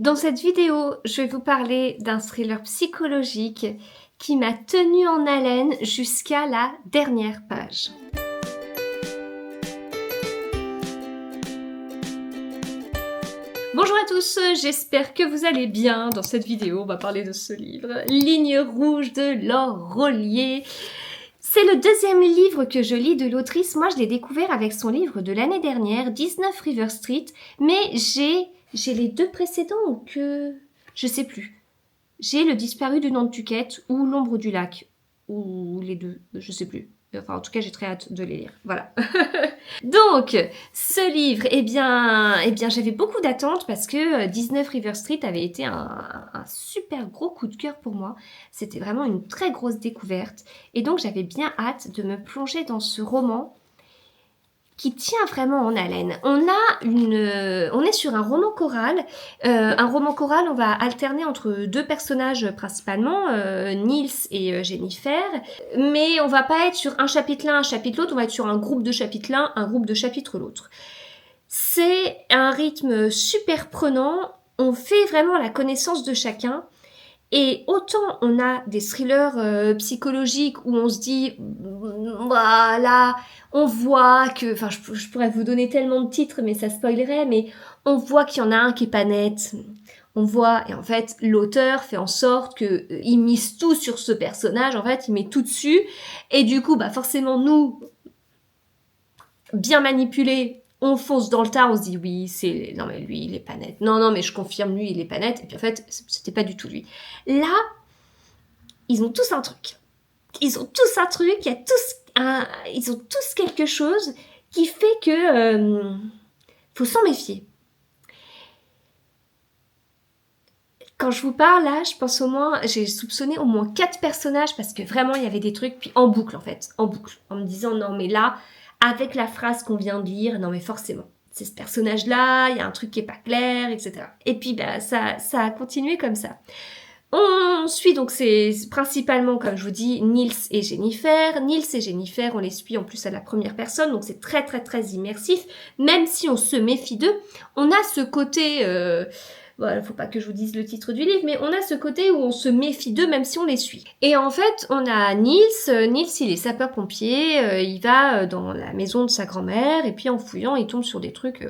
Dans cette vidéo, je vais vous parler d'un thriller psychologique qui m'a tenue en haleine jusqu'à la dernière page. Bonjour à tous, j'espère que vous allez bien. Dans cette vidéo, on va parler de ce livre, Ligne rouge de Laure Rollier. C'est le deuxième livre que je lis de l'autrice. Moi, je l'ai découvert avec son livre de l'année dernière, 19 River Street, mais j'ai les deux précédents ou que... je sais plus. J'ai Le disparu du Nantucket ou L'ombre du lac, ou les deux, je sais plus. Enfin, en tout cas, j'ai très hâte de les lire. Voilà. Donc, ce livre, eh bien j'avais beaucoup d'attentes parce que 19 River Street avait été un super gros coup de cœur pour moi. C'était vraiment une très grosse découverte. Et donc, j'avais bien hâte de me plonger dans ce roman qui tient vraiment en haleine. On est sur un roman choral. On va alterner entre deux personnages principalement, Niels et Jennifer. Mais on va pas être sur un chapitre l'un, un chapitre l'autre. On va être sur un groupe de chapitres l'un, un groupe de chapitres l'autre. C'est un rythme super prenant. On fait vraiment la connaissance de chacun. Et autant on a des thrillers psychologiques où on se dit, voilà, on voit que, enfin je pourrais vous donner tellement de titres mais ça spoilerait, mais on voit qu'il y en a un qui est pas net. On voit, et en fait l'auteur fait en sorte que il mise tout sur ce personnage, en fait il met tout dessus, et du coup bah forcément nous, bien manipulés, on fonce dans le tas, on se dit oui, c'est... Non mais lui, il est pas net. Non, mais je confirme, lui, il est pas net. Et puis en fait, c'était pas du tout lui. Là, ils ont tous un truc. Ils ont tous un truc, ils ont tous quelque chose qui fait que... faut s'en méfier. Quand je vous parle là, je pense j'ai soupçonné au moins 4 personnages parce que vraiment il y avait des trucs, puis en boucle en fait, en me disant non mais là, avec la phrase qu'on vient de lire, non mais forcément, c'est ce personnage-là, il y a un truc qui est pas clair, etc. Et puis bah, ça a continué comme ça. On suit donc, c'est principalement, comme je vous dis, Niels et Jennifer. Niels et Jennifer, on les suit en plus à la première personne, donc c'est très très très immersif, même si on se méfie d'eux. On a ce côté... Voilà, faut pas que je vous dise le titre du livre, mais on a ce côté où on se méfie d'eux même si on les suit. Et en fait, on a Niels. Niels, il est sapeur-pompier, il va dans la maison de sa grand-mère, et puis en fouillant, il tombe sur des trucs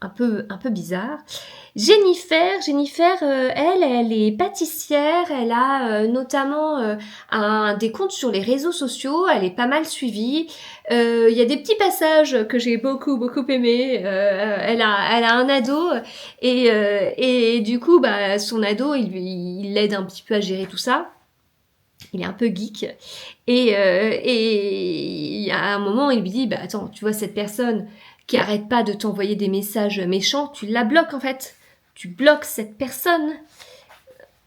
un peu bizarres. Jennifer, elle est pâtissière, elle a notamment des comptes sur les réseaux sociaux, elle est pas mal suivie. Il y a des petits passages que j'ai beaucoup aimés. Elle a un ado et du coup, bah, son ado, il l'aide un petit peu à gérer tout ça. Il est un peu geek et il y a un moment, il lui dit, bah attends, tu vois cette personne qui arrête pas de t'envoyer des messages méchants, tu la bloques en fait. Tu bloques cette personne.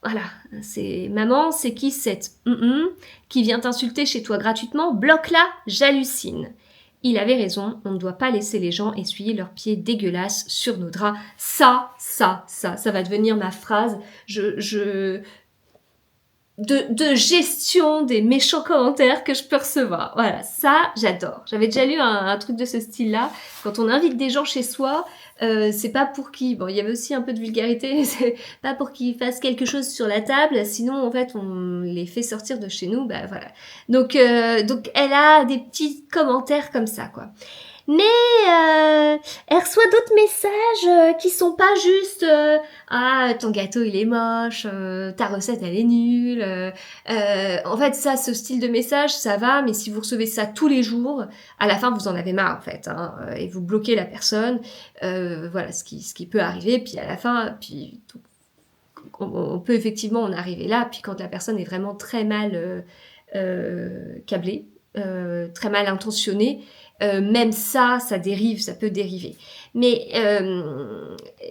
Voilà, c'est maman, c'est qui cette qui vient t'insulter chez toi gratuitement? Bloque-la, j'hallucine. Il avait raison, on ne doit pas laisser les gens essuyer leurs pieds dégueulasses sur nos draps. Ça va devenir ma phrase. De gestion des méchants commentaires que je peux recevoir. Voilà, ça, j'adore. J'avais déjà lu un truc de ce style-là. Quand on invite des gens chez soi, c'est pas pour qu'ils... Bon, il y avait aussi un peu de vulgarité, c'est pas pour qu'ils fassent quelque chose sur la table, sinon, en fait, on les fait sortir de chez nous, bah voilà. Donc elle a des petits commentaires comme ça, quoi. Mais elle reçoit d'autres messages qui sont pas juste ah ton gâteau il est moche, ta recette elle est nulle. En fait ça, ce style de message ça va, mais si vous recevez ça tous les jours, à la fin vous en avez marre en fait, hein, et vous bloquez la personne. Voilà ce qui peut arriver. Puis à la fin, puis on peut effectivement en arriver là. Puis quand la personne est vraiment très mal câblée, très mal intentionnée. Même ça dérive, ça peut dériver. Mais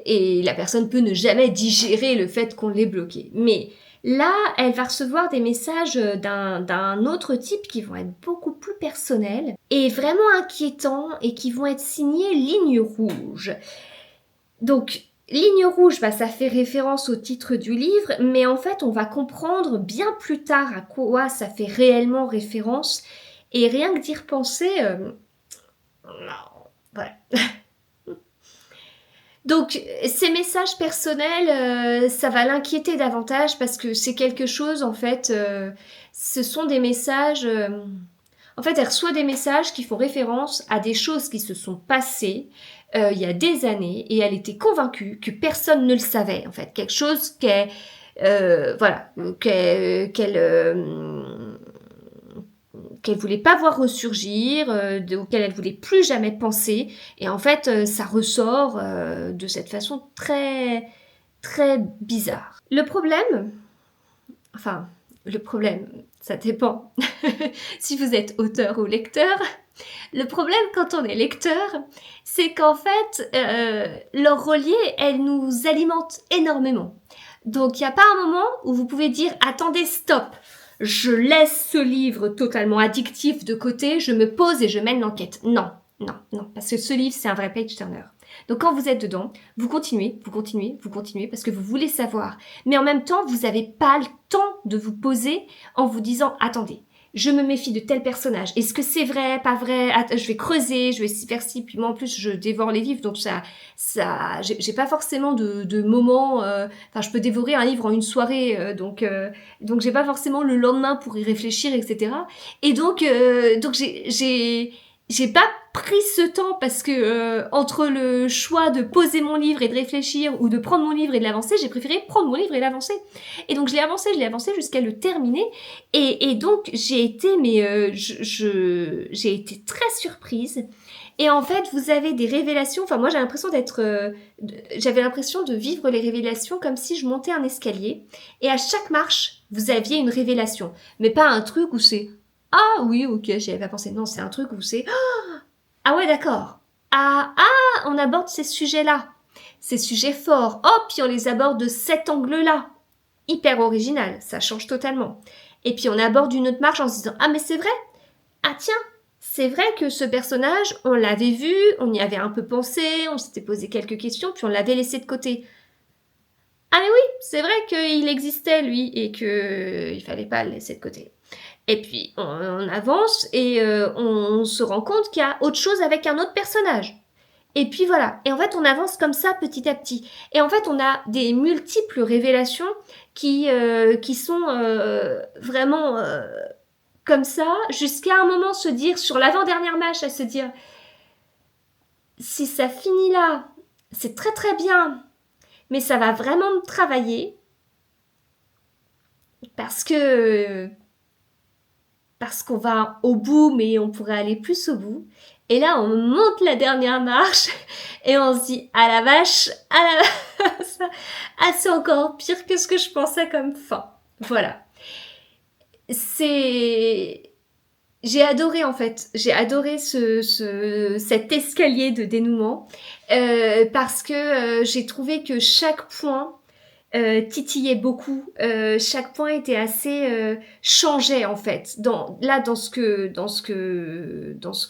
et la personne peut ne jamais digérer le fait qu'on l'ait bloqué. Mais là, elle va recevoir des messages d'un autre type qui vont être beaucoup plus personnels et vraiment inquiétants et qui vont être signés ligne rouge. Donc, ligne rouge, bah, ça fait référence au titre du livre, mais en fait, on va comprendre bien plus tard à quoi ça fait réellement référence. Et rien que d'y repenser... voilà. Donc, ces messages personnels, ça va l'inquiéter davantage parce que c'est quelque chose, en fait, ce sont des messages... en fait, elle reçoit des messages qui font référence à des choses qui se sont passées il y a des années et elle était convaincue que personne ne le savait, en fait. Quelque chose voilà, qu'elle voulait pas voir ressurgir, auquel elle voulait plus jamais penser. Et en fait, ça ressort de cette façon très, très bizarre. Le problème, ça dépend si vous êtes auteur ou lecteur. Le problème quand on est lecteur, c'est qu'en fait, leur relier, elle nous alimente énormément. Donc il n'y a pas un moment où vous pouvez dire « Attendez, stop !» Je laisse ce livre totalement addictif de côté, je me pose et je mène l'enquête. Non, non, non, parce que ce livre, c'est un vrai page-turner. Donc quand vous êtes dedans, vous continuez, parce que vous voulez savoir. Mais en même temps, vous n'avez pas le temps de vous poser en vous disant « Attendez, je me méfie de tel personnage. Est-ce que c'est vrai, pas vrai? Je vais creuser, je vais faire ci. Puis moi, en plus, je dévore les livres, donc j'ai pas forcément de moments. Enfin, je peux dévorer un livre en une soirée, donc j'ai pas forcément le lendemain pour y réfléchir, etc. Et donc j'ai pas pris ce temps parce que entre le choix de poser mon livre et de réfléchir ou de prendre mon livre et de l'avancer, j'ai préféré prendre mon livre et l'avancer. Et donc je l'ai avancé jusqu'à le terminer. Et donc j'ai été, j'ai été très surprise. Et en fait, vous avez des révélations. Enfin, moi, j'avais l'impression de vivre les révélations comme si je montais un escalier. Et à chaque marche, vous aviez une révélation. Mais pas un truc où c'est ah oui, ok, j'y avais pas pensé. Non, c'est un truc où c'est ah ouais, d'accord. On aborde ces sujets-là. Ces sujets forts. Oh, puis on les aborde de cet angle-là. Hyper original, ça change totalement. Et puis on aborde une autre marche en se disant ah mais c'est vrai. Ah tiens, c'est vrai que ce personnage, on l'avait vu, on y avait un peu pensé, on s'était posé quelques questions, puis on l'avait laissé de côté. Ah mais oui, c'est vrai qu'il existait lui et qu'il fallait pas le laisser de côté. Et puis on avance et on se rend compte qu'il y a autre chose avec un autre personnage. Et puis voilà. Et en fait, on avance comme ça petit à petit. Et en fait, on a des multiples révélations qui sont vraiment comme ça, jusqu'à un moment se dire, sur l'avant-dernière marche, à se dire, si ça finit là, c'est très très bien, mais ça va vraiment me travailler parce qu'on va au bout, mais on pourrait aller plus au bout. Et là, on monte la dernière marche et on se dit, ah la vache, c'est encore pire que ce que je pensais comme fin. Voilà. J'ai adoré en fait, j'ai adoré cet escalier de dénouement parce que j'ai trouvé que chaque point titillait beaucoup, chaque point était assez changeait en fait. Dans ce que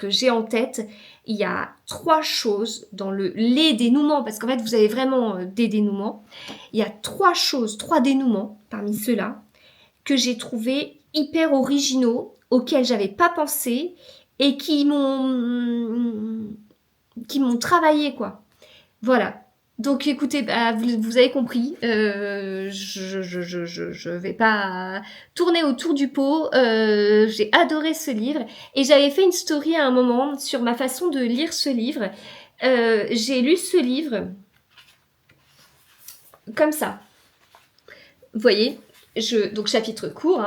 j'ai en tête, il y a 3 choses dans les dénouements, parce qu'en fait vous avez vraiment des dénouements. Il y a 3 dénouements parmi ceux-là que j'ai trouvé hyper originaux, auxquels j'avais pas pensé et qui m'ont travaillé quoi. Voilà. Donc écoutez, vous avez compris, je vais pas tourner autour du pot. J'ai adoré ce livre et j'avais fait une story à un moment sur ma façon de lire ce livre. J'ai lu ce livre comme ça. Vous voyez, donc chapitre court,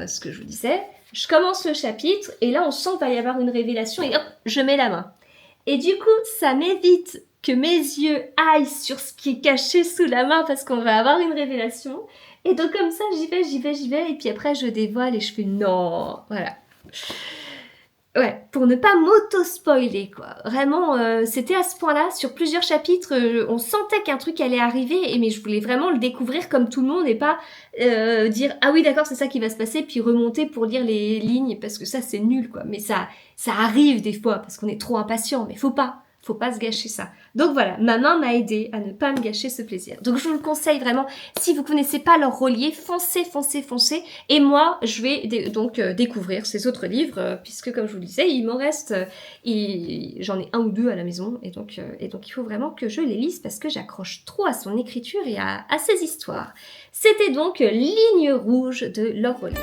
ce que je vous disais. Je commence le chapitre et là on sent qu'il va y avoir une révélation et hop, je mets la main. Et du coup, ça m'évite que mes yeux aillent sur ce qui est caché sous la main parce qu'on va avoir une révélation. Et donc comme ça, j'y vais. Et puis après, je dévoile et je fais non. Voilà. Ouais, pour ne pas m'auto-spoiler, quoi. Vraiment, c'était à ce point-là, sur plusieurs chapitres, on sentait qu'un truc allait arriver, mais je voulais vraiment le découvrir comme tout le monde et pas dire « Ah oui, d'accord, c'est ça qui va se passer », puis remonter pour lire les lignes, parce que ça, c'est nul, quoi. Mais ça arrive des fois, parce qu'on est trop impatient, mais faut pas faut pas se gâcher ça. Donc voilà, ma main m'a aidé à ne pas me gâcher ce plaisir. Donc je vous le conseille vraiment, si vous connaissez pas l'horrelier, foncez, foncez, foncez. Et moi, je vais donc découvrir ces autres livres, puisque comme je vous le disais, il m'en reste, j'en ai un ou deux à la maison, et donc il faut vraiment que je les lise parce que j'accroche trop à son écriture et à ses histoires. C'était donc Ligne rouge de Laure Rollier.